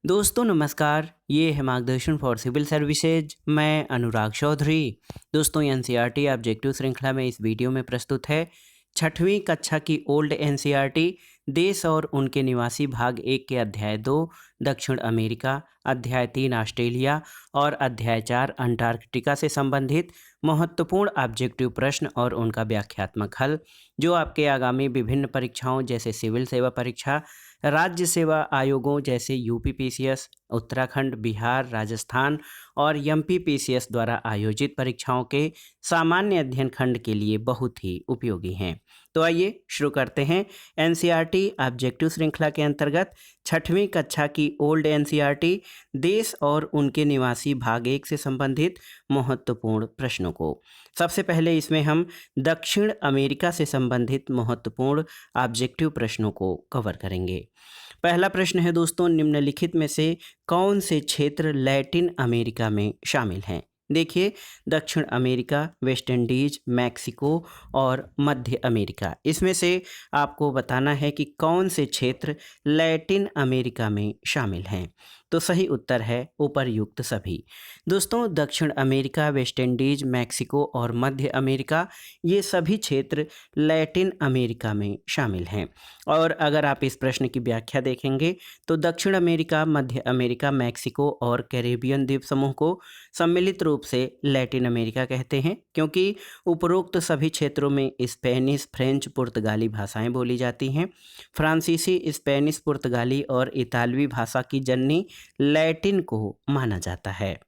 दोस्तों नमस्कार, ये है मार्गदर्शन फॉर सिविल सर्विसेज। मैं अनुराग चौधरी। दोस्तों एनसीईआरटी ऑब्जेक्टिव श्रृंखला में इस वीडियो में प्रस्तुत है 6वीं कक्षा की ओल्ड एनसीईआरटी देश और उनके निवासी भाग 1 के अध्याय 2 दक्षिण अमेरिका, अध्याय 3 ऑस्ट्रेलिया और अध्याय 4 अंटार्कटिका से संबंधित महत्वपूर्ण ऑब्जेक्टिव प्रश्न और उनका व्याख्यात्मक हल, जो आपके आगामी विभिन्न परीक्षाओं जैसे सिविल सेवा परीक्षा, राज्य सेवा आयोगों जैसे यूपीपीसीएस, उत्तराखंड, बिहार, राजस्थान और एमपीपीसीएस द्वारा आयोजित परीक्षाओं के सामान्य अध्ययन खंड के लिए बहुत ही उपयोगी हैं। तो आइए शुरू करते हैं। एनसीईआरटी ऑब्जेक्टिव श्रृंखला के अंतर्गत 6वीं कक्षा की ओल्ड एनसीईआरटी देश और उनके निवासी भाग 1 से संबंधित महत्वपूर्ण प्रश्नों को। सबसे पहले इसमें हम दक्षिण अमेरिका से संबंधित महत्वपूर्ण ऑब्जेक्टिव प्रश्नों को कवर करेंगे। पहला प्रश्न है दोस्तों, निम्नलिखित में से कौन से क्षेत्र लैटिन अमेरिका में शामिल हैं? देखिए, दक्षिण अमेरिका, वेस्ट इंडीज, मैक्सिको और मध्य अमेरिका, इसमें से आपको बताना है कि कौन से क्षेत्र लैटिन अमेरिका में शामिल हैं। तो सही उत्तर है उपर्युक्त सभी। दोस्तों दक्षिण अमेरिका, वेस्ट इंडीज, मैक्सिको और मध्य अमेरिका, ये सभी क्षेत्र लैटिन अमेरिका में शामिल हैं। और अगर आप इस प्रश्न की व्याख्या देखेंगे तो दक्षिण अमेरिका, मध्य अमेरिका, मैक्सिको और कैरेबियन द्वीप समूह को सम्मिलित रूप से लैटिन अमेरिका कहते हैं, क्योंकि उपरोक्त सभी क्षेत्रों में स्पेनिश, फ्रेंच, पुर्तगाली भाषाएं बोली जाती हैं। फ्रांसीसी, स्पेनिश, पुर्तगाली और इतालवी भाषा की जननी लैटिन को माना जाता है।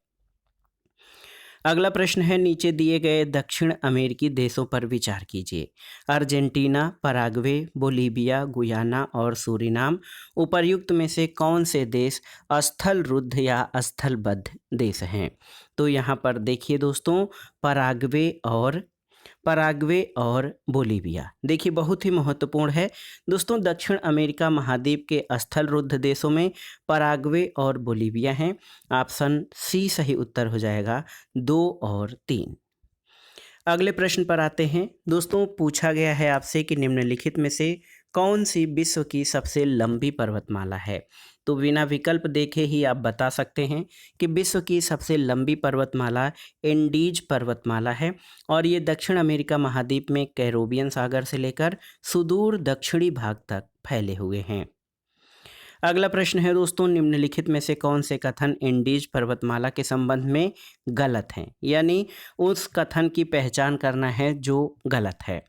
अगला प्रश्न है, नीचे दिए गए दक्षिण अमेरिकी देशों पर विचार कीजिए। अर्जेंटीना, पराग्वे, बोलीविया, गुयाना और सूरीनाम, उपर्युक्त में से कौन से देश स्थलरुद्ध या स्थलबद्ध देश हैं? तो यहाँ पर देखिए दोस्तों, पराग्वे और बोलीविया, देखिए बहुत ही महत्वपूर्ण है। दोस्तों दक्षिण अमेरिका महाद्वीप के स्थलरुद्ध देशों में पराग्वे और बोलीविया हैं। ऑप्शन सी सही उत्तर हो जाएगा, 2 और 3। अगले प्रश्न पर आते हैं। दोस्तों पूछा गया है आपसे कि निम्नलिखित में से कौन सी विश्व की सबसे लंबी पर्वतमाला है? तो बिना विकल्प देखे ही आप बता सकते हैं कि विश्व की सबसे लंबी पर्वतमाला एंडीज पर्वतमाला है और ये दक्षिण अमेरिका महाद्वीप में कैरोबियन सागर से लेकर सुदूर दक्षिणी भाग तक फैले हुए हैं। अगला प्रश्न है दोस्तों, निम्नलिखित में से कौन से कथन इंडीज पर्वतमाला के संबंध में गलत हैं? यानी उस कथन की पहचान करना है जो गलत है।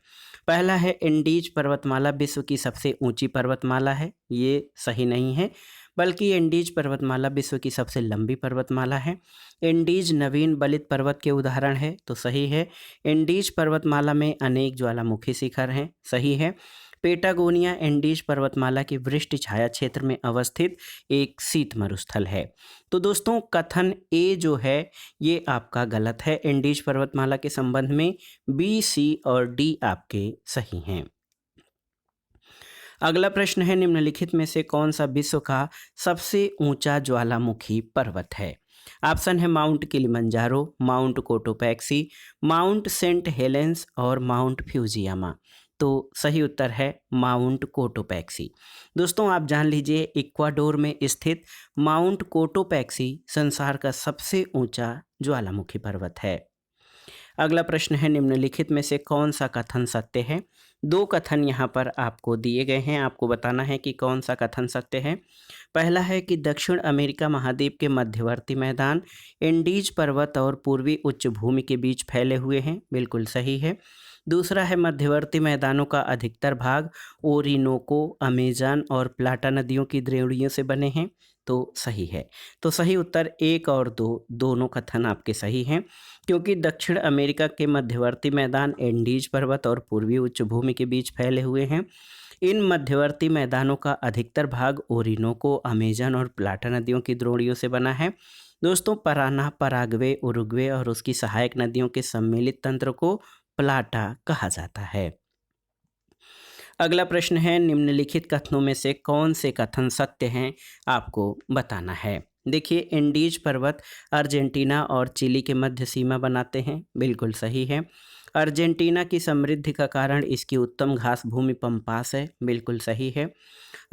पहला है, इंडीज पर्वतमाला विश्व की सबसे ऊंची पर्वतमाला है। ये सही नहीं है, बल्कि इंडीज पर्वतमाला विश्व की सबसे लंबी पर्वतमाला है। इंडीज नवीन बलित पर्वत के उदाहरण है, तो सही है। इंडीज पर्वतमाला में अनेक ज्वालामुखी शिखर हैं, सही है। पेटागोनिया एंडीज पर्वतमाला की वृष्टि छाया क्षेत्र में अवस्थित एक शीत मरुस्थल है। तो दोस्तों कथन ए जो है ये आपका गलत है। एंडीज पर्वतमाला के संबंध में बी, सी और डी आपके सही हैं। अगला प्रश्न है, निम्नलिखित में से कौन सा विश्व का सबसे ऊंचा ज्वालामुखी पर्वत है? ऑप्शन है Mount Kilimanjaro, Mount Cotopaxi, Mount Saint Helens और माउंट फ्यूजियामा। तो सही उत्तर है माउंट कोटोपैक्सी। दोस्तों आप जान लीजिए, इक्वाडोर में स्थित माउंट कोटोपैक्सी संसार का सबसे ऊंचा ज्वालामुखी पर्वत है। अगला प्रश्न है, निम्नलिखित में से कौन सा कथन सत्य है? 2 कथन यहाँ पर आपको दिए गए हैं, आपको बताना है कि कौन सा कथन सत्य है। पहला है कि दक्षिण अमेरिका महाद्वीप के मध्यवर्ती मैदान एंडीज पर्वत और पूर्वी उच्च भूमि के बीच फैले हुए हैं, बिल्कुल सही है। दूसरा है, मध्यवर्ती मैदानों का अधिकतर भाग ओरिनोको, अमेजन और प्लाटा नदियों की द्रोणियों से बने हैं, तो सही है। तो सही उत्तर 1 और 2 दोनों कथन आपके सही हैं, क्योंकि दक्षिण अमेरिका के मध्यवर्ती मैदान एंडीज पर्वत और पूर्वी उच्च भूमि के बीच फैले हुए हैं। इन मध्यवर्ती मैदानों का अधिकतर भाग ओरिनोको, अमेजन और प्लाटा नदियों की द्रोणियों से बना है। दोस्तों पराना, पराग्वे, उरुग्वे और उसकी सहायक नदियों के सम्मिलित तंत्र को प्लाटा कहा जाता है। अगला प्रश्न है, निम्नलिखित कथनों में से कौन से कथन सत्य हैं? आपको बताना है। देखिए, एंडीज पर्वत अर्जेंटीना और चिली के मध्य सीमा बनाते हैं, बिल्कुल सही है। अर्जेंटीना की समृद्धि का कारण इसकी उत्तम घास भूमि पम्पास है, बिल्कुल सही है।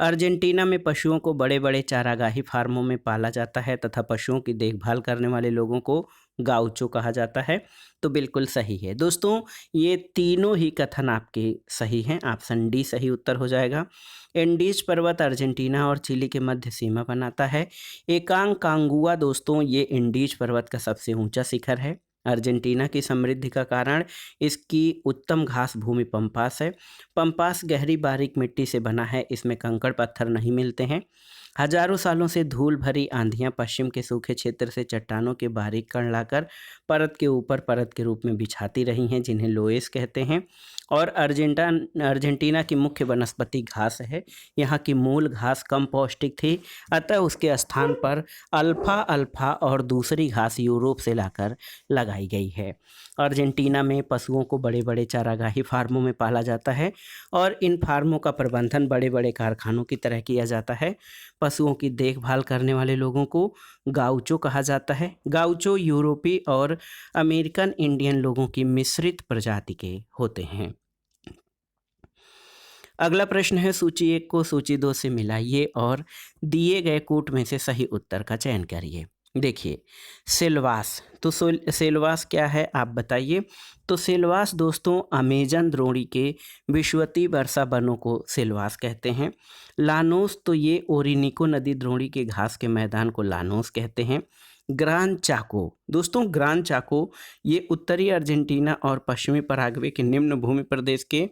अर्जेंटीना में पशुओं को बड़े बड़े चारागाही फार्मों में पाला जाता है तथा पशुओं की देखभाल करने वाले लोगों को गाउचो कहा जाता है, तो बिल्कुल सही है। दोस्तों ये तीनों ही कथन आपके सही हैं, ऑप्शन डी सही उत्तर हो जाएगा। एंडीज पर्वत अर्जेंटीना और चिली के मध्य सीमा बनाता है। एकांकांगुआ दोस्तों ये एंडीज पर्वत का सबसे ऊंचा शिखर है। अर्जेंटीना की समृद्धि का कारण इसकी उत्तम घास भूमि पम्पास है। पम्पास गहरी बारीक मिट्टी से बना है, इसमें कंकड़ पत्थर नहीं मिलते हैं। हजारों सालों से धूल भरी आंधियां पश्चिम के सूखे क्षेत्र से चट्टानों के बारीक कण लाकर परत के ऊपर परत के रूप में बिछाती रही हैं, जिन्हें लोएस कहते हैं। और अर्जेंटीना की मुख्य वनस्पति घास है। यहाँ की मूल घास कम पौष्टिक थी, अतः उसके स्थान पर अल्फा अल्फा और दूसरी घास यूरोप से लाकर लगाई गई है। अर्जेंटीना में पशुओं को बड़े बड़े चारागाही फार्मों में पाला जाता है और इन फार्मों का प्रबंधन बड़े बड़े कारखानों की तरह किया जाता है। पशुओं की देखभाल करने वाले लोगों को गाउचो कहा जाता है। गाउचो यूरोपी और अमेरिकन इंडियन लोगों की मिश्रित प्रजाति के होते हैं। अगला प्रश्न है, सूची 1 को सूची 2 से मिलाइए और दिए गए कूट में से सही उत्तर का चयन करिए। देखिए सिलवास, तो सिलवास क्या है आप बताइए। तो सिलवास दोस्तों अमेजन द्रोणी के विषुवतीय वर्षा वनों को सिलवास कहते हैं। लानोस, तो ये ओरिनिको नदी द्रोणी के घास के मैदान को लानोस कहते हैं। ग्रान चाको दोस्तों, ग्रान चाको ये उत्तरी अर्जेंटीना और पश्चिमी पराग्वे के निम्न भूमि प्रदेश के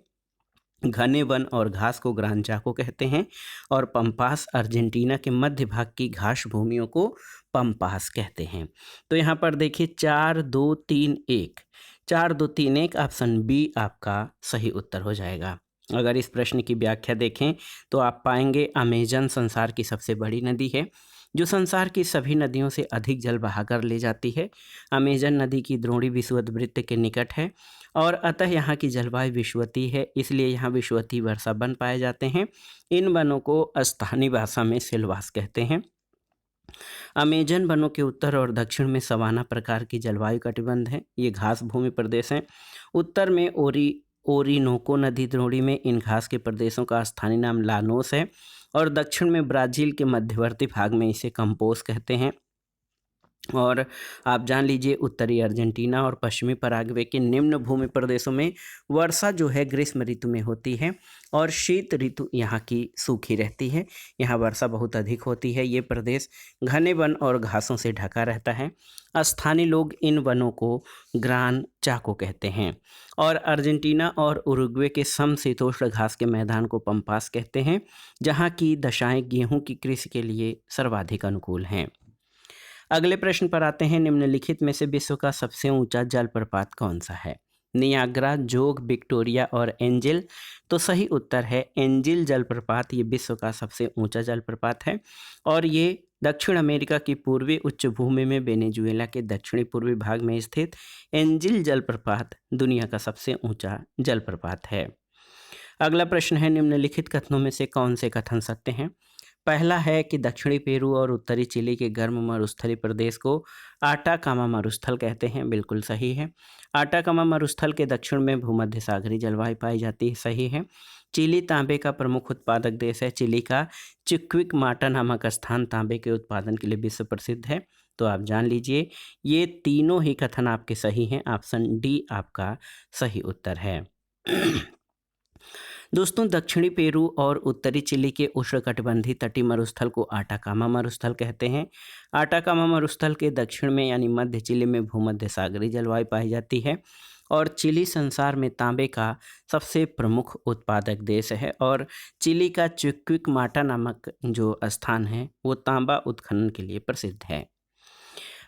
घने वन और घास को ग्रान चाको कहते हैं। और पम्पास अर्जेंटीना के मध्य भाग की घास भूमियों को पम्पास कहते हैं। तो यहाँ पर देखिए 4 2 3 1, 4 2 3 1 ऑप्शन बी आपका सही उत्तर हो जाएगा। अगर इस प्रश्न की व्याख्या देखें तो आप पाएंगे अमेजन संसार की सबसे बड़ी नदी है, जो संसार की सभी नदियों से अधिक जल बहाकर ले जाती है। अमेजन नदी की द्रोणी विषुवत वृत्त के निकट है और अतः यहाँ की जलवायु विषुवतीय है, इसलिए यहाँ विषुवतीय वर्षा वन पाए जाते हैं। इन वनों को स्थानीय भाषा में सिलवास कहते हैं। अमेजन वनों के उत्तर और दक्षिण में सवाना प्रकार की जलवायु कटिबंध है, ये घास भूमि प्रदेश हैं। उत्तर में ओरिनोको नदी द्रोणी में इन घास के प्रदेशों का स्थानीय नाम लानोस है और दक्षिण में ब्राज़ील के मध्यवर्ती भाग में इसे कंपोस कहते हैं। और आप जान लीजिए उत्तरी अर्जेंटीना और पश्चिमी पराग्वे के निम्न भूमि प्रदेशों में वर्षा जो है ग्रीष्म ऋतु में होती है और शीत ऋतु यहाँ की सूखी रहती है। यहाँ वर्षा बहुत अधिक होती है। ये प्रदेश घने वन और घासों से ढका रहता है। स्थानीय लोग इन वनों को ग्रान चाको कहते हैं और अर्जेंटीना और उरुग्वे के समशीतोष्ण घास के मैदान को पम्पास कहते हैं, जहाँ की दशाएं गेहूँ की कृषि के लिए सर्वाधिक अनुकूल हैं। अगले प्रश्न पर आते हैं, निम्नलिखित में से विश्व का सबसे ऊंचा जलप्रपात कौन सा है। नियाग्रा, जोग, विक्टोरिया और एंजिल। तो सही उत्तर है एंजिल जलप्रपात, ये विश्व का सबसे ऊंचा जलप्रपात है और ये दक्षिण अमेरिका की पूर्वी उच्च भूमि में वेनेजुएला के दक्षिणी पूर्वी भाग में स्थित एंजिल जलप्रपात दुनिया का सबसे ऊंचा जलप्रपात है। अगला प्रश्न है, निम्नलिखित कथनों में से कौन से कथन सत्य हैं। पहला है कि दक्षिणी पेरू और उत्तरी चिली के गर्म मरुस्थलीय प्रदेश को आटाकामा मरुस्थल कहते हैं, बिल्कुल सही है। आटाकामा मरुस्थल के दक्षिण में भूमध्य सागरीय जलवायु पाई जाती है, सही है। चिली तांबे का प्रमुख उत्पादक देश है। चिली का चिक्विकमाटा नामक स्थान तांबे के उत्पादन के लिए विश्व प्रसिद्ध है। तो आप जान लीजिए ये तीनों ही कथन आपके सही हैं, ऑप्शन डी आपका सही उत्तर है। दोस्तों दक्षिणी पेरू और उत्तरी चिली के उष्णकटिबंधीय तटीय मरुस्थल को आटाकामा मरुस्थल कहते हैं। आटाकामा मरुस्थल के दक्षिण में यानी मध्य चिली में भूमध्य सागरीय जलवायु पाई जाती है और चिली संसार में तांबे का सबसे प्रमुख उत्पादक देश है और चिली का चिक्विकमाटा नामक जो स्थान है वो तांबा उत्खनन के लिए प्रसिद्ध है।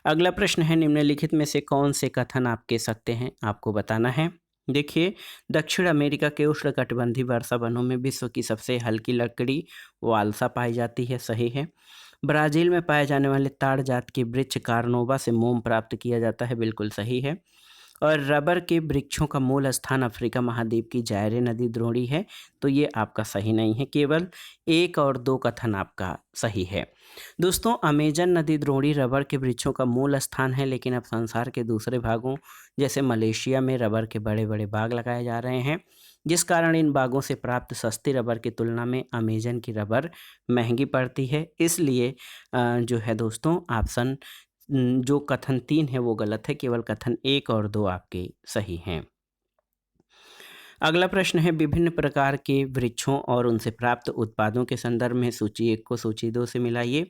अगला प्रश्न है, निम्नलिखित में से कौन से कथन आपके सत्य हैं, आपको बताना है। देखिए दक्षिण अमेरिका के उष्णकटिबंधीय वर्षा वनों में विश्व की सबसे हल्की लकड़ी वाल्सा पाई जाती है, सही है। ब्राज़ील में पाए जाने वाले ताड़ जात के वृक्ष कार्नोबा से मोम प्राप्त किया जाता है, बिल्कुल सही है। और रबर के वृक्षों का मूल स्थान अफ्रीका महाद्वीप की जायरे नदी द्रोणी है, तो ये आपका सही नहीं है। केवल 1 और 2 कथन आपका सही है। दोस्तों, अमेजन नदी द्रोणी रबर के वृक्षों का मूल स्थान है, लेकिन अब संसार के दूसरे भागों जैसे मलेशिया में रबर के बड़े बड़े बाग लगाए जा रहे हैं, जिस कारण इन बागों से प्राप्त सस्ती रबर की तुलना में अमेजन की रबर महंगी पड़ती है। इसलिए जो है दोस्तों, ऑप्शन जो कथन 3 है वो गलत है, केवल कथन 1 और 2 आपके सही हैं। अगला प्रश्न है, विभिन्न प्रकार के वृक्षों और उनसे प्राप्त उत्पादों के संदर्भ में सूची 1 को सूची 2 से मिलाइए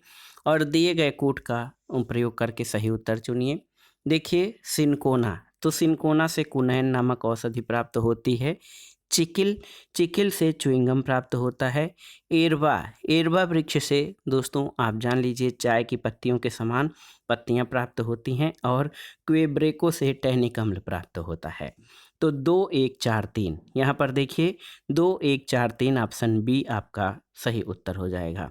और दिए गए कोड का प्रयोग करके सही उत्तर चुनिए। देखिए, सिनकोना, तो सिनकोना से कुनैन नामक औषधि प्राप्त होती है। चिकिल, चिकिल से च्युइंगम प्राप्त होता है। एरवा, एरवा वृक्ष से दोस्तों आप जान लीजिए चाय की पत्तियों के समान पत्तियां प्राप्त होती हैं। और क्वेब्रेको से टहनिक अम्ल प्राप्त होता है। तो 2 1 4 3 यहाँ पर देखिए, 2 1 4 3 ऑप्शन बी आपका सही उत्तर हो जाएगा।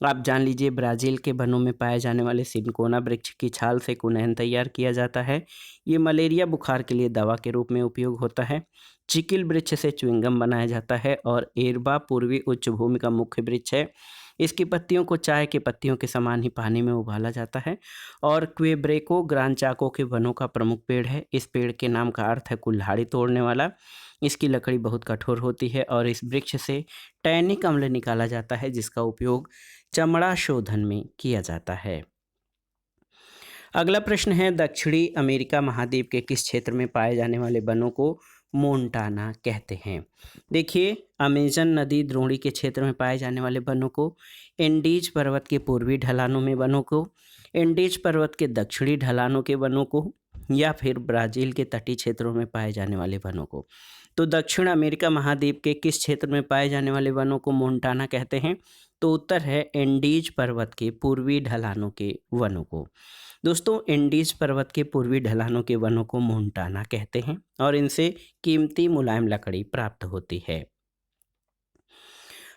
आप जान लीजिए, ब्राज़ील के वनों में पाए जाने वाले सिनकोना वृक्ष की छाल से कुनैन तैयार किया जाता है। ये मलेरिया बुखार के लिए दवा के रूप में उपयोग होता है। चिकिल वृक्ष से च्युइंगम बनाया जाता है और एरबा पूर्वी उच्च भूमि का मुख्य वृक्ष है। इसकी पत्तियों को चाय के पत्तियों के समान ही पानी में उबाला जाता है। और क्वेब्रेको ग्रानचाको के वनों का प्रमुख पेड़ है। इस पेड़ के नाम का अर्थ है कुल्हाड़ी तोड़ने वाला। इसकी लकड़ी बहुत कठोर होती है और इस वृक्ष से टैनिक अम्ल निकाला जाता है, जिसका उपयोग चमड़ा शोधन में किया जाता है। अगला प्रश्न है, दक्षिणी अमेरिका महाद्वीप के किस क्षेत्र में पाए जाने वाले वनों को मोंटाना कहते हैं? देखिए, अमेजन नदी द्रोणी के क्षेत्र में पाए जाने वाले वनों को, एंडीज पर्वत के पूर्वी ढलानों में वनों को, एंडीज पर्वत के दक्षिणी ढलानों के वनों को, या फिर ब्राज़ील के तटीय क्षेत्रों में पाए जाने वाले वनों को। तो दक्षिण अमेरिका महाद्वीप के किस क्षेत्र में पाए जाने वाले वनों को मोंटाना कहते हैं? तो उत्तर है एंडीज पर्वत के पूर्वी ढलानों के वनों को। दोस्तों, एंडीज पर्वत के पूर्वी ढलानों के वनों को मोंटाना कहते हैं और इनसे कीमती मुलायम लकड़ी प्राप्त होती है।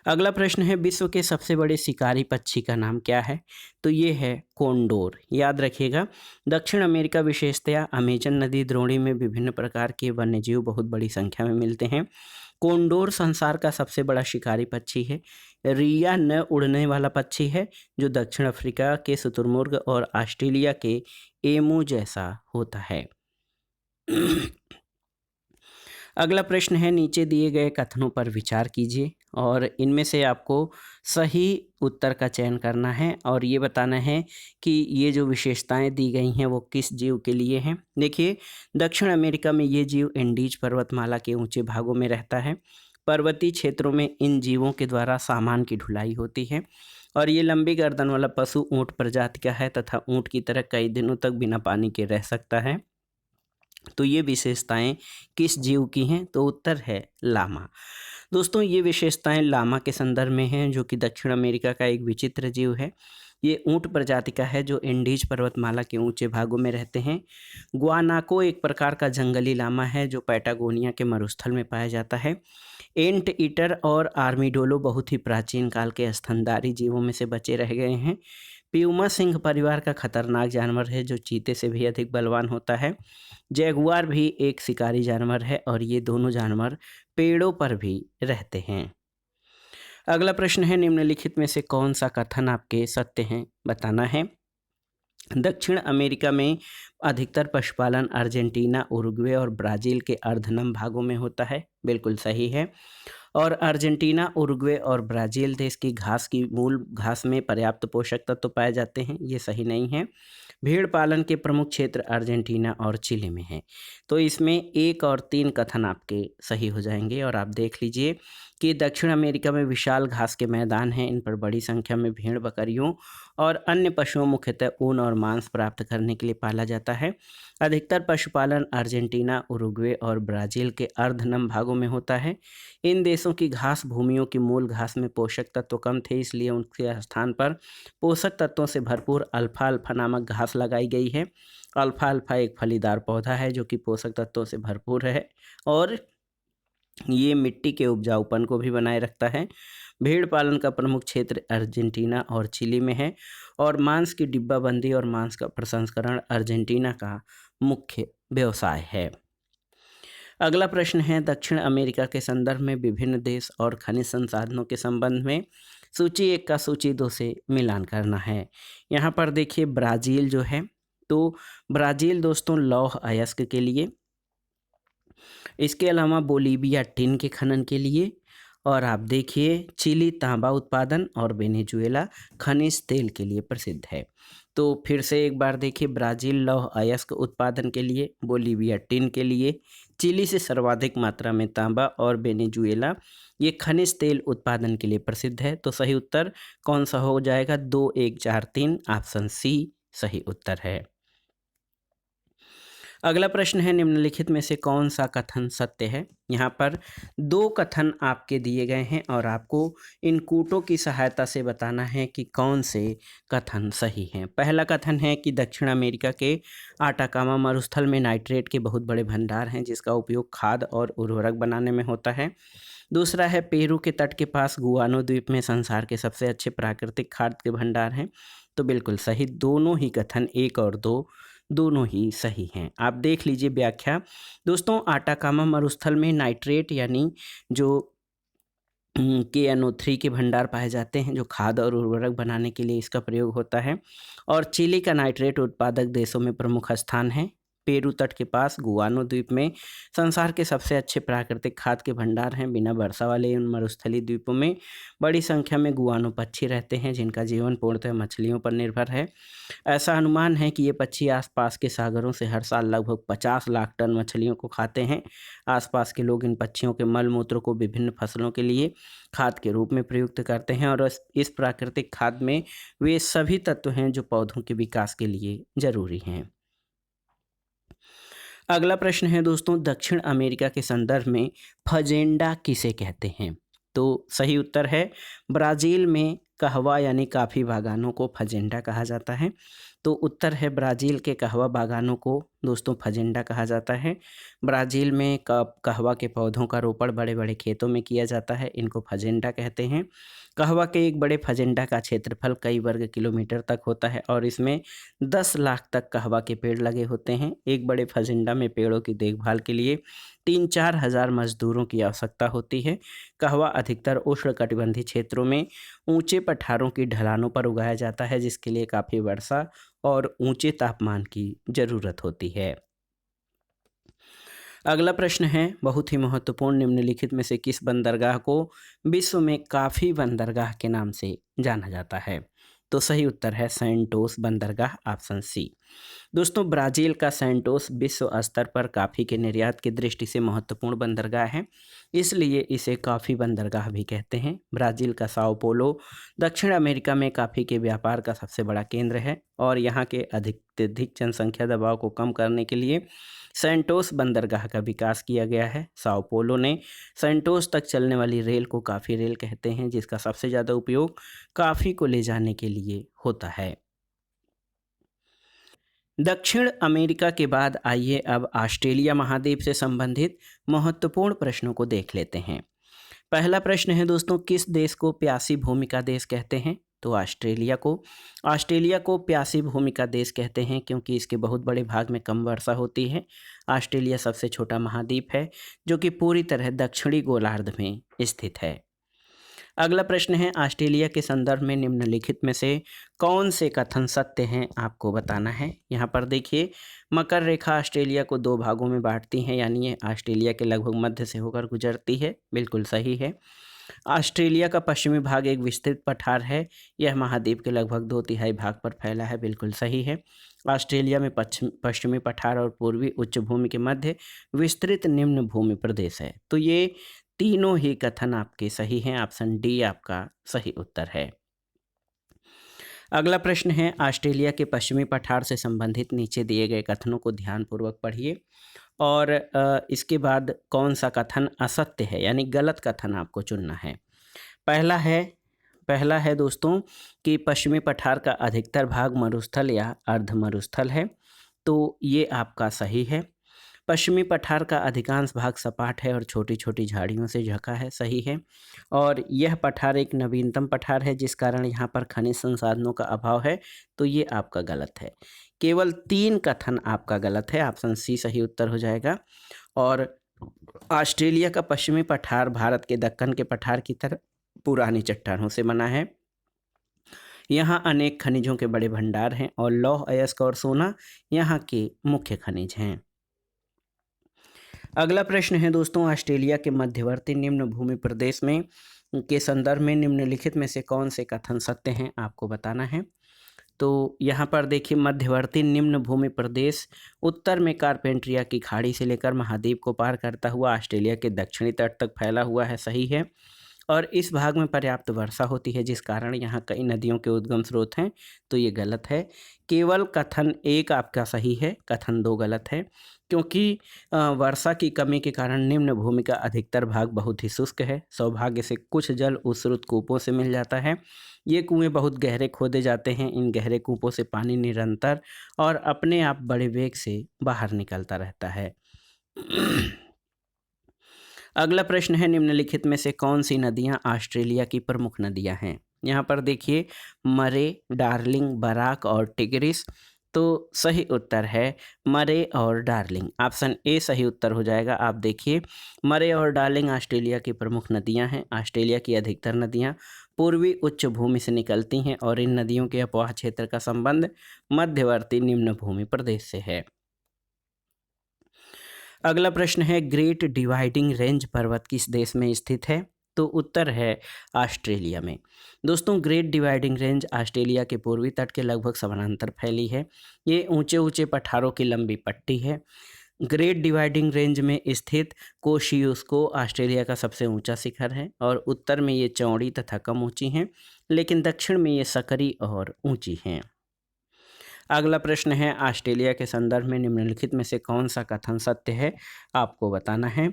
अगला प्रश्न है, विश्व के सबसे बड़े शिकारी पक्षी का नाम क्या है? तो ये है कोंडोर। याद रखिएगा, दक्षिण अमेरिका विशेषतया अमेजन नदी द्रोणी में विभिन्न प्रकार के वन्यजीव बहुत बड़ी संख्या में मिलते हैं। कोंडोर संसार का सबसे बड़ा शिकारी पक्षी है। रिया न उड़ने वाला पक्षी है जो दक्षिण अफ्रीका के शुतुरमुर्ग और ऑस्ट्रेलिया के एमू जैसा होता है। अगला प्रश्न है, नीचे दिए गए कथनों पर विचार कीजिए और इनमें से आपको सही उत्तर का चयन करना है और ये बताना है कि ये जो विशेषताएं दी गई हैं वो किस जीव के लिए हैं। देखिए, दक्षिण अमेरिका में ये जीव एंडीज पर्वतमाला के ऊंचे भागों में रहता है। पर्वतीय क्षेत्रों में इन जीवों के द्वारा सामान की ढुलाई होती है और ये लंबी गर्दन वाला पशु ऊँट प्रजाति का है तथा ऊँट की तरह कई दिनों तक बिना पानी के रह सकता है। तो ये विशेषताएं किस जीव की हैं? तो उत्तर है लामा। दोस्तों, ये विशेषताएं लामा के संदर्भ में हैं, जो कि दक्षिण अमेरिका का एक विचित्र जीव है। ये ऊँट प्रजाति का है जो एंडीज पर्वतमाला के ऊंचे भागों में रहते हैं। गुआनाको एक प्रकार का जंगली लामा है जो पैटागोनिया के मरुस्थल में पाया जाता है। एंट ईटर और आर्मीडोलो बहुत ही प्राचीन काल के स्तनधारी जीवों में से बचे रह गए हैं। प्यूमा सिंह परिवार का खतरनाक जानवर है जो चीते से भी अधिक बलवान होता है। जैगुआर भी एक शिकारी जानवर है और ये दोनों जानवर पेड़ों पर भी रहते हैं। अगला प्रश्न है, निम्नलिखित में से कौन सा कथन आपके सत्य हैं? बताना है। दक्षिण अमेरिका में अधिकतर पशुपालन अर्जेंटीना, उरुग्वे और ब्राज़ील के अर्धनम भागों में होता है। बिल्कुल सही है। और अर्जेंटीना, उरुग्वे और ब्राज़ील देश की मूल घास में पर्याप्त पोषक तत्व पाए जाते हैं। ये सही नहीं है। भेड़ पालन के प्रमुख क्षेत्र अर्जेंटीना और चिली में हैं। तो इसमें 1 और 3 कथन आपके सही हो जाएंगे। और आप देख लीजिए कि दक्षिण अमेरिका में विशाल घास के मैदान हैं। इन पर बड़ी संख्या में भेड़, बकरियों और अन्य पशुओं मुख्यतः ऊन और मांस प्राप्त करने के लिए पाला जाता है। अधिकतर पशुपालन अर्जेंटीना, उरुग्वे और ब्राज़ील के अर्धनम भागों में होता है। इन देशों की घास भूमियों की मूल घास में पोषक तत्व कम थे, इसलिए उनके स्थान पर पोषक तत्वों से भरपूर अल्फाल्फा नामक घास लगाई गई है। अल्फाल्फा एक फलीदार पौधा है जो कि पोषक तत्वों से भरपूर है और ये मिट्टी के उपजाऊपन को भी बनाए रखता है। भेड़ पालन का प्रमुख क्षेत्र अर्जेंटीना और चिली में है और मांस की डिब्बाबंदी और मांस का प्रसंस्करण अर्जेंटीना का मुख्य व्यवसाय है। अगला प्रश्न है, दक्षिण अमेरिका के संदर्भ में विभिन्न देश और खनिज संसाधनों के संबंध में सूची 1 का सूची 2 से मिलान करना है। यहाँ पर देखिए ब्राज़ील जो है, तो ब्राज़ील दोस्तों लौह अयस्क के लिए, इसके अलावा बोलीविया टिन के खनन के लिए, और आप देखिए चिली तांबा उत्पादन और वेनेजुएला खनिज तेल के लिए प्रसिद्ध है। तो फिर से एक बार देखिए, ब्राज़ील लौह अयस्क उत्पादन के लिए, बोलीविया टिन के लिए, चिली से सर्वाधिक मात्रा में तांबा, और वेनेजुएला ये खनिज तेल उत्पादन के लिए प्रसिद्ध है। तो सही उत्तर कौन सा हो जाएगा? 2 1 4 3 ऑप्शन सी सही उत्तर है। अगला प्रश्न है, निम्नलिखित में से कौन सा कथन सत्य है? यहाँ पर 2 कथन आपके दिए गए हैं और आपको इन कूटों की सहायता से बताना है कि कौन से कथन सही हैं। पहला कथन है कि दक्षिण अमेरिका के आटाकामा मरुस्थल में नाइट्रेट के बहुत बड़े भंडार हैं जिसका उपयोग खाद और उर्वरक बनाने में होता है। दूसरा है, पेरू के तट के पास गुआनो द्वीप में संसार के सबसे अच्छे प्राकृतिक खाद के भंडार हैं। तो बिल्कुल सही, दोनों ही कथन 1 और 2 दोनों ही सही हैं। आप देख लीजिए व्याख्या। दोस्तों, आटाकामा मरुस्थल में नाइट्रेट यानी जो KNO3 के भंडार पाए जाते हैं जो खाद और उर्वरक बनाने के लिए इसका प्रयोग होता है, और चिली का नाइट्रेट उत्पादक देशों में प्रमुख स्थान है। पेरू तट के पास गुआनो द्वीप में संसार के सबसे अच्छे प्राकृतिक खाद के भंडार हैं। बिना वर्षा वाले इन मरुस्थलीय द्वीपों में बड़ी संख्या में गुआनो पक्षी रहते हैं जिनका जीवन पूर्णतः मछलियों पर निर्भर है। ऐसा अनुमान है कि ये पक्षी आसपास के सागरों से हर साल लगभग 50 लाख टन मछलियों को खाते हैं। आसपास के लोग इन पक्षियों के मल मूत्र को विभिन्न फसलों के लिए खाद के रूप में प्रयुक्त करते हैं, और इस प्राकृतिक खाद में वे सभी तत्व हैं जो पौधों के विकास के लिए जरूरी हैं। अगला प्रश्न है दोस्तों, दक्षिण अमेरिका के संदर्भ में फजेंडा किसे कहते हैं? तो सही उत्तर है, ब्राज़ील में कहवा यानी काफ़ी बागानों को फजेंडा कहा जाता है। तो उत्तर है, ब्राज़ील के कहवा बागानों को दोस्तों फजेंडा कहा जाता है। ब्राज़ील में कहवा के पौधों का रोपण बड़े बड़े खेतों में किया जाता है, इनको फजेंडा कहते हैं। कहवा के एक बड़े फजेंडा का क्षेत्रफल कई वर्ग किलोमीटर तक होता है और इसमें 10 लाख तक कहवा के पेड़ लगे होते हैं। एक बड़े फजेंडा में पेड़ों की देखभाल के लिए 3-4 हज़ार मजदूरों की आवश्यकता होती है। कहवा अधिकतर उष्णकटिबंधीय क्षेत्रों में ऊंचे पठारों की ढलानों पर उगाया जाता है जिसके लिए काफ़ी वर्षा और ऊंचे तापमान की ज़रूरत होती है। अगला प्रश्न है, बहुत ही महत्वपूर्ण, निम्नलिखित में से किस बंदरगाह को विश्व में काफ़ी बंदरगाह के नाम से जाना जाता है? तो सही उत्तर है सैंटोस बंदरगाह, ऑप्शन सी। दोस्तों, ब्राज़ील का सैंटोस विश्व स्तर पर कॉफ़ी के निर्यात की दृष्टि से महत्वपूर्ण बंदरगाह है, इसलिए इसे कॉफ़ी बंदरगाह भी कहते हैं। ब्राज़ील का साओ पोलो दक्षिण अमेरिका में कॉफ़ी के व्यापार का सबसे बड़ा केंद्र है और यहाँ के अत्यधिक जनसंख्या दबाव को कम करने के लिए सैंटोस बंदरगाह का विकास किया गया है। साओ पोलो ने सैंटोस तक चलने वाली रेल को कॉफ़ी रेल कहते हैं जिसका सबसे ज़्यादा उपयोग कॉफ़ी को ले जाने के लिए होता है। दक्षिण अमेरिका के बाद आइए अब ऑस्ट्रेलिया महाद्वीप से संबंधित महत्वपूर्ण प्रश्नों को देख लेते हैं। पहला प्रश्न है दोस्तों, किस देश को प्यासी भूमि का देश कहते हैं? तो ऑस्ट्रेलिया को प्यासी भूमि का देश कहते हैं क्योंकि इसके बहुत बड़े भाग में कम वर्षा होती है। ऑस्ट्रेलिया सबसे छोटा महाद्वीप है जो कि पूरी तरह दक्षिणी गोलार्ध में स्थित है। अगला प्रश्न है, ऑस्ट्रेलिया के संदर्भ में निम्नलिखित में से कौन से कथन सत्य हैं आपको बताना है। यहाँ पर देखिए, मकर रेखा ऑस्ट्रेलिया को 2 भागों में बांटती हैं, यानी ये ऑस्ट्रेलिया के लगभग मध्य से होकर गुजरती है, बिल्कुल सही है। ऑस्ट्रेलिया का पश्चिमी भाग एक विस्तृत पठार है, यह महाद्वीप के लगभग 2/3 भाग पर फैला है, बिल्कुल सही है। ऑस्ट्रेलिया में पश्चिमी पठार और पूर्वी उच्च भूमि के मध्य विस्तृत निम्न भूमि प्रदेश है। तो ये तीनों ही कथन आपके सही हैं, ऑप्शन डी आपका सही उत्तर है। अगला प्रश्न है, ऑस्ट्रेलिया के पश्चिमी पठार से संबंधित नीचे दिए गए कथनों को ध्यानपूर्वक पढ़िए और इसके बाद कौन सा कथन असत्य है यानी गलत कथन आपको चुनना है। पहला है दोस्तों कि पश्चिमी पठार का अधिकतर भाग मरुस्थल या अर्ध मरुस्थल है, तो ये आपका सही है। पश्चिमी पठार का अधिकांश भाग सपाट है और छोटी छोटी झाड़ियों से ढका है, सही है। और यह पठार एक नवीनतम पठार है जिस कारण यहाँ पर खनिज संसाधनों का अभाव है, तो ये आपका गलत है। केवल 3 कथन आपका गलत है, ऑप्शन सी सही उत्तर हो जाएगा। और ऑस्ट्रेलिया का पश्चिमी पठार भारत के दक्कन के पठार की तरह पुरानी चट्टानों से बना है। यहाँ अनेक खनिजों के बड़े भंडार हैं और लौह अयस्क और सोना यहाँ के मुख्य खनिज हैं। अगला प्रश्न है दोस्तों, ऑस्ट्रेलिया के मध्यवर्ती निम्न भूमि प्रदेश में के संदर्भ में निम्नलिखित में से कौन से कथन सत्य हैं, आपको बताना है। तो यहाँ पर देखिए, मध्यवर्ती निम्न भूमि प्रदेश उत्तर में कारपेंट्रिया की खाड़ी से लेकर महाद्वीप को पार करता हुआ ऑस्ट्रेलिया के दक्षिणी तट तक फैला हुआ है, सही है। और इस भाग में पर्याप्त वर्षा होती है जिस कारण यहाँ कई नदियों के उद्गम स्रोत हैं, तो ये गलत है। केवल कथन 1 आपका सही है, कथन 2 गलत है, क्योंकि वर्षा की कमी के कारण निम्न भूमि का अधिकतर भाग बहुत ही शुष्क है। सौभाग्य से कुछ जल उस्रुत कूपों से मिल जाता है। ये कुएं बहुत गहरे खोदे जाते हैं। इन गहरे कूपों से पानी निरंतर और अपने आप बड़े वेग से बाहर निकलता रहता है। अगला प्रश्न है, निम्नलिखित में से कौन सी नदियां ऑस्ट्रेलिया की प्रमुख नदियां हैं। यहाँ पर देखिए, मरे, डार्लिंग, बराक और टिग्रिस। तो सही उत्तर है मरे और डार्लिंग। ऑप्शन ए सही उत्तर हो जाएगा। आप देखिए, मरे और डार्लिंग ऑस्ट्रेलिया की प्रमुख नदियां हैं। ऑस्ट्रेलिया की अधिकतर नदियां पूर्वी उच्च भूमि से निकलती हैं और इन नदियों के अपवाह क्षेत्र का संबंध मध्यवर्ती निम्न भूमि प्रदेश से है। अगला प्रश्न है, ग्रेट डिवाइडिंग रेंज पर्वत किस देश में स्थित है। तो उत्तर है ऑस्ट्रेलिया में। दोस्तों, ग्रेट डिवाइडिंग रेंज ऑस्ट्रेलिया के पूर्वी तट के लगभग समानांतर फैली है। ये ऊंचे ऊंचे पठारों की लंबी पट्टी है। ग्रेट डिवाइडिंग रेंज में स्थित कोशियुस्को ऑस्ट्रेलिया का सबसे ऊंचा शिखर है और उत्तर में ये चौड़ी तथा कम ऊंची हैं, लेकिन दक्षिण में ये सकरी और ऊंची हैं। अगला प्रश्न है, ऑस्ट्रेलिया के संदर्भ में निम्नलिखित में से कौन सा कथन सत्य है, आपको बताना है।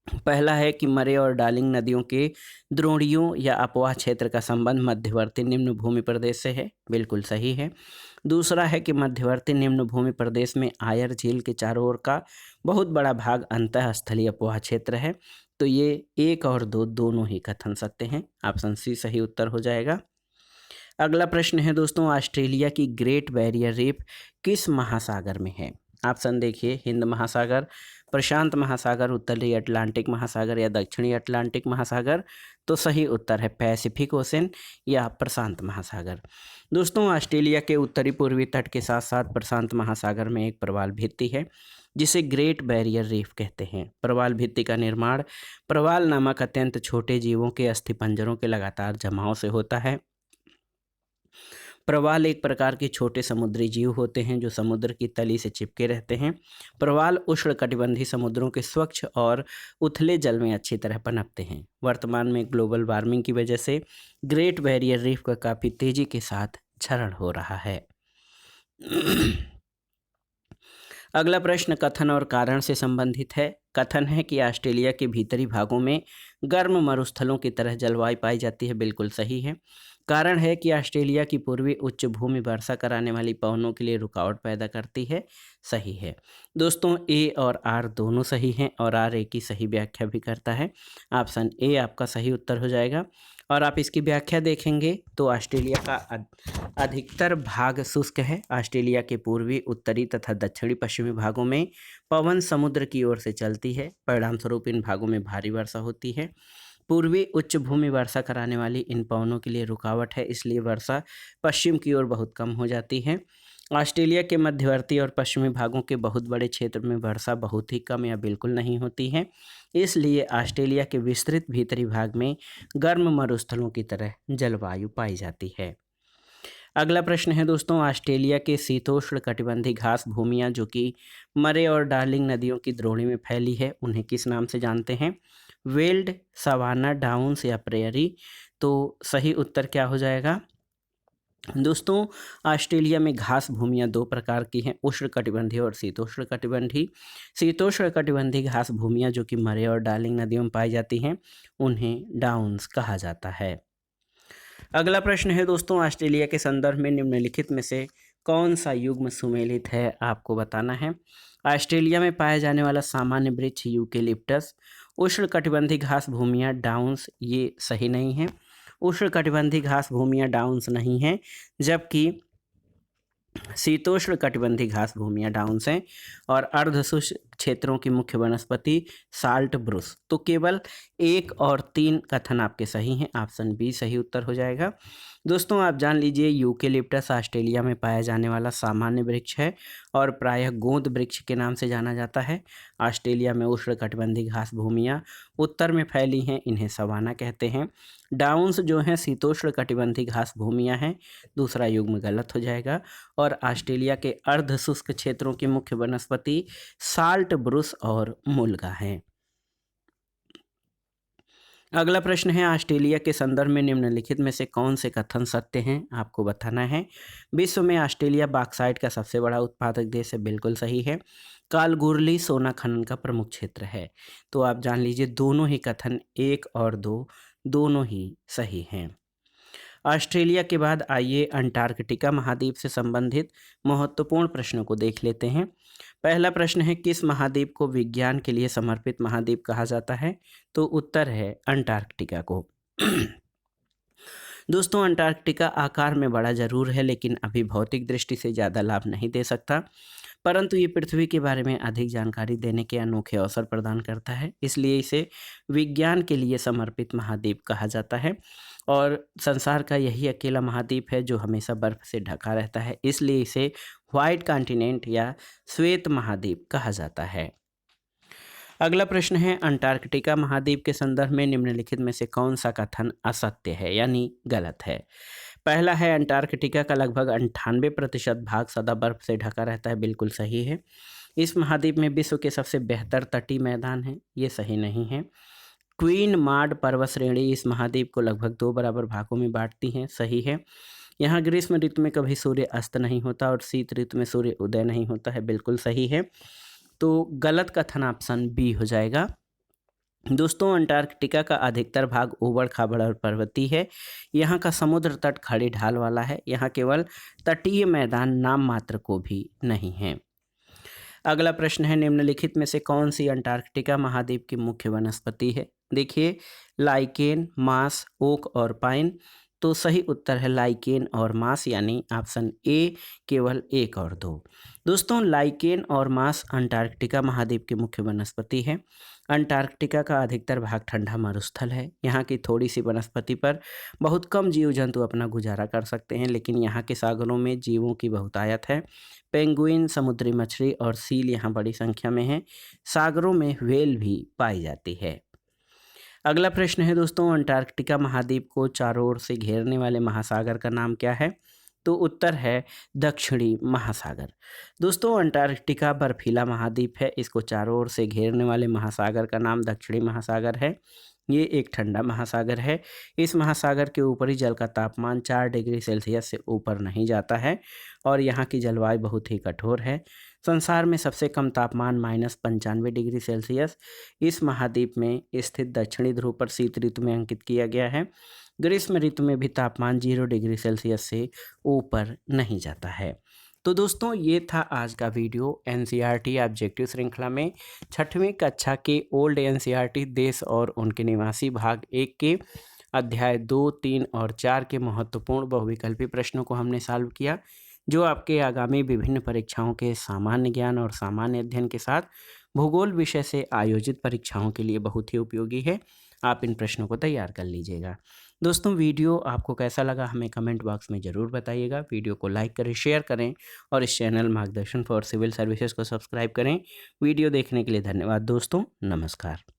पहला है कि मरे और डार्लिंग नदियों के द्रोणियों या अपवाह क्षेत्र का संबंध मध्यवर्ती निम्न भूमि प्रदेश से है, बिल्कुल सही है। दूसरा है कि मध्यवर्ती निम्न भूमि प्रदेश में आयर झील के चारों ओर का बहुत बड़ा भाग अंतःस्थलीय अपवाह क्षेत्र है। तो ये 1 और 2 दोनों ही कथन सत्य हैं। ऑप्शन सी सही उत्तर हो जाएगा। अगला प्रश्न है दोस्तों, ऑस्ट्रेलिया की ग्रेट बैरियर रीफ किस महासागर में है। ऑप्शन देखिए, हिंद महासागर, प्रशांत महासागर, उत्तरी अटलांटिक महासागर या दक्षिणी अटलांटिक महासागर। तो सही उत्तर है पैसिफिक ओशन या प्रशांत महासागर। दोस्तों, ऑस्ट्रेलिया के उत्तरी पूर्वी तट के साथ साथ प्रशांत महासागर में एक प्रवाल भित्ति है जिसे ग्रेट बैरियर रीफ कहते हैं। प्रवाल भित्ति का निर्माण प्रवाल नामक अत्यंत छोटे जीवों के अस्थिपंजरों के लगातार जमाव से होता है। प्रवाल एक प्रकार के छोटे समुद्री जीव होते हैं जो समुद्र की तली से चिपके रहते हैं। प्रवाल उष्णकटिबंधीय समुद्रों के स्वच्छ और उथले जल में अच्छी तरह पनपते हैं। वर्तमान में ग्लोबल वार्मिंग की वजह से ग्रेट बैरियर रीफ का काफ़ी तेजी के साथ क्षरण हो रहा है। अगला प्रश्न कथन और कारण से संबंधित है। कथन है कि ऑस्ट्रेलिया के भीतरी भागों में गर्म मरुस्थलों की तरह जलवायु पाई जाती है, बिल्कुल सही है। कारण है कि ऑस्ट्रेलिया की पूर्वी उच्च भूमि वर्षा कराने वाली पवनों के लिए रुकावट पैदा करती है, सही है। दोस्तों, ए और आर दोनों सही हैं और आर ए की सही व्याख्या भी करता है। ऑप्शन ए आपका सही उत्तर हो जाएगा। और आप इसकी व्याख्या देखेंगे तो ऑस्ट्रेलिया का अधिकतर भाग शुष्क है। ऑस्ट्रेलिया के पूर्वी, उत्तरी तथा दक्षिणी पश्चिमी भागों में पवन समुद्र की ओर से चलती है। परिणामस्वरूप इन भागों में भारी वर्षा होती है। पूर्वी उच्च भूमि वर्षा कराने वाली इन पवनों के लिए रुकावट है, इसलिए वर्षा पश्चिम की ओर बहुत कम हो जाती है। ऑस्ट्रेलिया के मध्यवर्ती और पश्चिमी भागों के बहुत बड़े क्षेत्र में वर्षा बहुत ही कम या बिल्कुल नहीं होती है, इसलिए ऑस्ट्रेलिया के विस्तृत भीतरी भाग में गर्म मरुस्थलों की तरह जलवायु पाई जाती है। अगला प्रश्न है दोस्तों, ऑस्ट्रेलिया के शीतोष्ण कटिबंधीय घास भूमियाँ जो कि मरे और डार्लिंग नदियों की द्रोणी में फैली है, उन्हें किस नाम से जानते हैं। वेल्ड, सवाना, डाउन्स या प्रेयरी। तो सही उत्तर क्या हो जाएगा। दोस्तों, ऑस्ट्रेलिया में घास भूमियाँ 2 प्रकार की हैं, उष्णकटिबंधीय और शीतोष्ण कटिबंधीय। शीतोष्ण कटिबंधीय घास भूमियाँ जो कि मरे और डार्लिंग नदियों में पाई जाती हैं, उन्हें डाउन्स कहा जाता है। अगला प्रश्न है दोस्तों, ऑस्ट्रेलिया के संदर्भ में निम्नलिखित में से कौन सा युग्म सुमेलित है, आपको बताना है। ऑस्ट्रेलिया में पाया जाने वाला सामान्य वृक्ष यूकेलिप्टस। उष्णकटिबंधीय घास भूमियाँ डाउन्स, ये सही नहीं है। उष्णकटिबंधीय घास भूमियाँ डाउन्स नहीं हैं, जबकि शीतोष्ण कटिबंधीय घास भूमियाँ डाउन्स हैं। और अर्धशुष्क क्षेत्रों की मुख्य वनस्पति साल्ट ब्रुश। तो केवल 1 और 3 कथन आपके सही हैं, ऑप्शन बी सही उत्तर हो जाएगा। दोस्तों आप जान लीजिए यूकेलिप्टस ऑस्ट्रेलिया में पाया जाने वाला सामान्य वृक्ष है और प्रायः गोंद वृक्ष के नाम से जाना जाता है। ऑस्ट्रेलिया में उष्णकटिबंधीय घास भूमियाँ उत्तर में फैली हैं, इन्हें सवाना कहते हैं। डाउन्स जो हैं शीतोष्ण कटिबंधीय घास भूमियाँ हैं, दूसरा युग्म गलत हो जाएगा। और ऑस्ट्रेलिया के अर्ध शुष्क क्षेत्रों की मुख्य वनस्पति साल्ट ब्रुश और मुल्गा हैं। अगला प्रश्न है ऑस्ट्रेलिया के संदर्भ में निम्नलिखित में से कौन से कथन सत्य हैं, आपको बताना है। विश्व में ऑस्ट्रेलिया बॉक्साइट का सबसे बड़ा उत्पादक देश है, बिल्कुल सही है। कालगुरली सोना खनन का प्रमुख क्षेत्र है। तो आप जान लीजिए दोनों ही कथन 1 और 2 दोनों ही सही हैं। ऑस्ट्रेलिया के बाद आइए अंटार्कटिका महाद्वीप से संबंधित महत्वपूर्ण प्रश्नों को देख लेते हैं। पहला प्रश्न है किस महाद्वीप को विज्ञान के लिए समर्पित महाद्वीप कहा जाता है? तो उत्तर है अंटार्कटिका को। दोस्तों अंटार्कटिका आकार में बड़ा जरूर है, लेकिन अभी भौतिक दृष्टि से ज़्यादा लाभ नहीं दे सकता, परंतु ये पृथ्वी के बारे में अधिक जानकारी देने के अनोखे अवसर प्रदान करता है, इसलिए इसे विज्ञान के लिए समर्पित महाद्वीप कहा जाता है। और संसार का यही अकेला महाद्वीप है जो हमेशा बर्फ से ढका रहता है, इसलिए इसे व्हाइट कॉन्टिनेंट या श्वेत महाद्वीप कहा जाता है। अगला प्रश्न है अंटार्कटिका महाद्वीप के संदर्भ में निम्नलिखित में से कौन सा कथन असत्य है यानी गलत है? पहला है अंटार्कटिका का लगभग 98% भाग सदा बर्फ से ढका रहता है, बिल्कुल सही है। इस महाद्वीप में विश्व के सबसे बेहतर तटीय मैदान हैं, ये सही नहीं है। क्वीन माड पर्वत श्रेणी इस महाद्वीप को लगभग 2 बराबर भागों में बांटती हैं, सही है। यहाँ ग्रीष्म ऋतु में कभी सूर्य अस्त नहीं होता और शीत ऋतु में सूर्य उदय नहीं होता है, बिल्कुल सही है। तो गलत कथन ऑप्शन बी हो जाएगा। दोस्तों अंटार्कटिका का अधिकतर भाग ऊबड़ खाबड़ और पर्वतीय है। यहाँ का समुद्र तट खड़ी ढाल वाला है। यहाँ केवल तटीय मैदान नाम मात्र को भी नहीं है। अगला प्रश्न है निम्नलिखित में से कौन सी अंटार्कटिका महाद्वीप की मुख्य वनस्पति है? देखिए लाइकेन, मास, ओक और पाइन। तो सही उत्तर है लाइकेन और मास यानी ऑप्शन ए केवल 1 और 2। दोस्तों लाइकेन और मास अंटार्कटिका महाद्वीप की मुख्य वनस्पति है। अंटार्कटिका का अधिकतर भाग ठंडा मरुस्थल है। यहाँ की थोड़ी सी वनस्पति पर बहुत कम जीव जंतु अपना गुजारा कर सकते हैं, लेकिन यहाँ के सागरों में जीवों की बहुतायत है। पेंगुइन, समुद्री मछली और सील यहाँ बड़ी संख्या में हैं। सागरों में व्हेल भी पाई जाती है। अगला प्रश्न है दोस्तों अंटार्कटिका महाद्वीप को चारों ओर से घेरने वाले महासागर का नाम क्या है? तो उत्तर है दक्षिणी महासागर। दोस्तों अंटार्कटिका बर्फीला महाद्वीप है, इसको चारों ओर से घेरने वाले महासागर का नाम दक्षिणी महासागर है। ये एक ठंडा महासागर है। इस महासागर के ऊपरी जल का तापमान 4 डिग्री सेल्सियस से ऊपर नहीं जाता है और यहाँ की जलवायु बहुत ही कठोर है। संसार में सबसे कम तापमान -95 डिग्री सेल्सियस इस महाद्वीप में स्थित दक्षिणी ध्रुव पर शीत ऋतु में अंकित किया गया है। ग्रीष्म ऋतु में भी तापमान 0 डिग्री सेल्सियस से ऊपर नहीं जाता है। तो दोस्तों ये था आज का वीडियो एनसीईआरटी ऑब्जेक्टिव श्रृंखला में 6वीं कक्षा के ओल्ड एनसीईआरटी देश और उनके निवासी भाग 1 के अध्याय 2, 3 और 4 के महत्वपूर्ण बहुविकल्पी प्रश्नों को हमने सॉल्व किया, जो आपके आगामी विभिन्न परीक्षाओं के सामान्य ज्ञान और सामान्य अध्ययन के साथ भूगोल विषय से आयोजित परीक्षाओं के लिए बहुत ही उपयोगी है। आप इन प्रश्नों को तैयार कर लीजिएगा। दोस्तों वीडियो आपको कैसा लगा हमें कमेंट बॉक्स में ज़रूर बताइएगा। वीडियो को लाइक करें, शेयर करें और इस चैनल मार्गदर्शन फॉर सिविल सर्विसेज को सब्सक्राइब करें। वीडियो देखने के लिए धन्यवाद दोस्तों, नमस्कार।